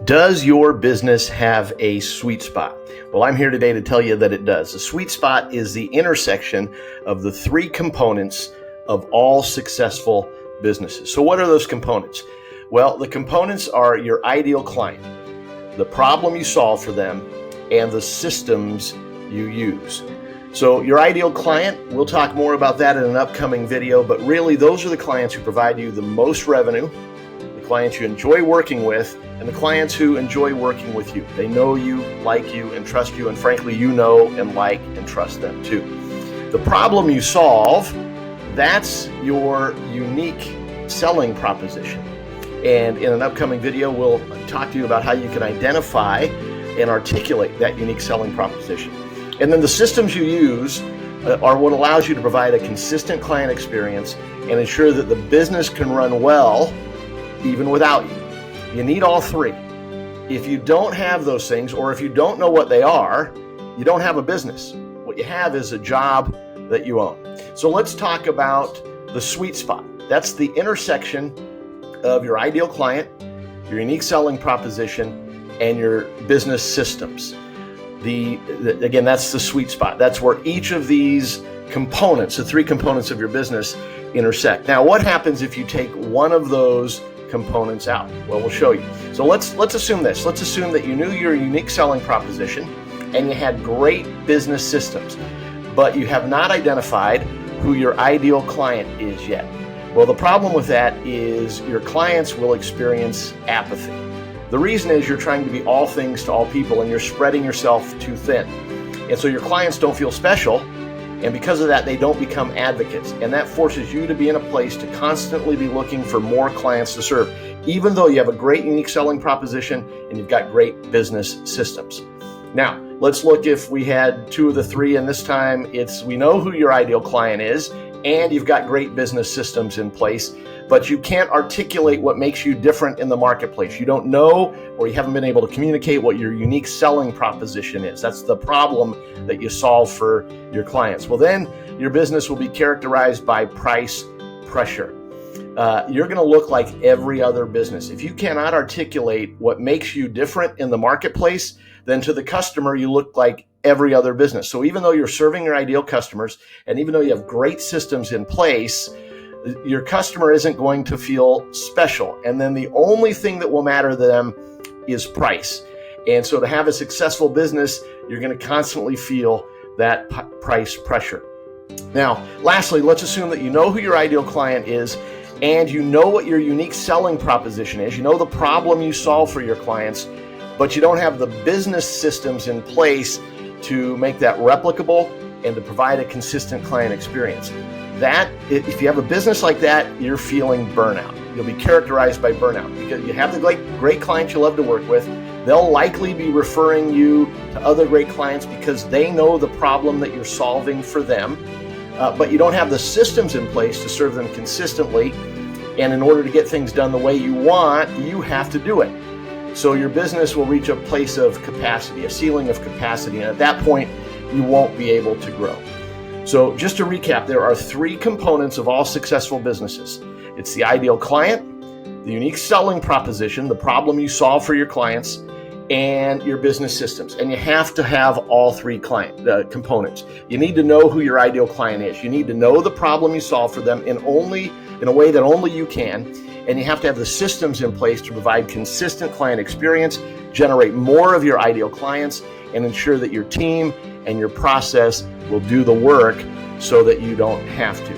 Does your business have a sweet spot? Well, I'm here today to tell you that it does. The sweet spot is the intersection of the three components of all successful businesses. So what are those components? Well, the components are your ideal client, the problem you solve for them, and the systems you use. So your ideal client, we'll talk more about that in an upcoming video, but really those are the clients who provide you the most revenue, the clients you enjoy working with, and the clients who enjoy working with you. They know you, like you, and trust you, and frankly, you know and like and trust them too. The problem you solve, that's your unique selling proposition. And in an upcoming video, we'll talk to you about how you can identify and articulate that unique selling proposition. And then the systems you use are what allows you to provide a consistent client experience and ensure that the business can run well even without you. You need all three. If you don't have those things, or if you don't know what they are, you don't have a business. What you have is a job that you own. So let's talk about the sweet spot. That's the intersection of your ideal client, your unique selling proposition, and your business systems. Again, that's the sweet spot. That's where each of these components, the three components of your business, intersect. Now, what happens if you take one of those components out? Well, we'll show you. So let's assume this. Let's assume that you knew your unique selling proposition and you had great business systems, but you have not identified who your ideal client is yet. Well, the problem with that is your clients will experience apathy. The reason is you're trying to be all things to all people and you're spreading yourself too thin. And so your clients don't feel special, and because of that, they don't become advocates. And that forces you to be in a place to constantly be looking for more clients to serve, even though you have a great unique selling proposition and you've got great business systems. Now, let's look if we had two of the three, and this time we know who your ideal client is and you've got great business systems in place, but you can't articulate what makes you different in the marketplace. You don't know, or you haven't been able to communicate what your unique selling proposition is. That's the problem that you solve for your clients. Well, then your business will be characterized by price pressure. You're going to look like every other business. If you cannot articulate what makes you different in the marketplace, then to the customer, you look like every other business. So even though you're serving your ideal customers, and even though you have great systems in place, your customer isn't going to feel special. And then the only thing that will matter to them is price. And so to have a successful business, you're going to constantly feel that price pressure. Now, lastly, let's assume that you know who your ideal client is and you know what your unique selling proposition is. You know the problem you solve for your clients, but you don't have the business systems in place to make that replicable and to provide a consistent client experience. If you have a business like that, you're feeling burnout. You'll be characterized by burnout because you have the great clients you love to work with. They'll likely be referring you to other great clients because they know the problem that you're solving for them, but you don't have the systems in place to serve them consistently. And in order to get things done the way you want, you have to do it. So your business will reach a place of capacity, a ceiling of capacity, and at that point, you won't be able to grow. So just to recap, there are three components of all successful businesses. It's the ideal client, the unique selling proposition, the problem you solve for your clients, and your business systems. And you have to have all three components. You need to know who your ideal client is. You need to know the problem you solve for them in a way that only you can. And you have to have the systems in place to provide consistent client experience, generate more of your ideal clients, and ensure that your team and your process will do the work so that you don't have to.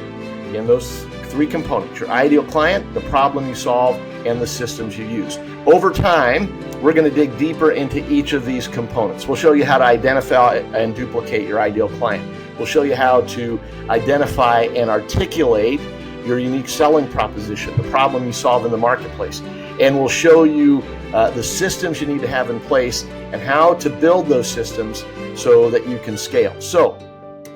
Again, those three components: your ideal client, the problem you solve, and the systems you use. Over time, we're going to dig deeper into each of these components. We'll show you how to identify and duplicate your ideal client. We'll show you how to identify and articulate your unique selling proposition, the problem you solve in the marketplace. And we'll show you the systems you need to have in place and how to build those systems so that you can scale. So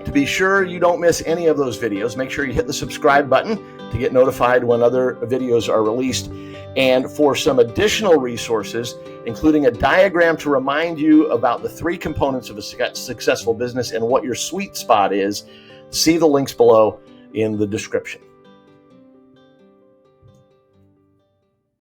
to be sure you don't miss any of those videos, make sure you hit the subscribe button to get notified when other videos are released. And for some additional resources, including a diagram to remind you about the three components of a successful business and what your sweet spot is, see the links below in the description.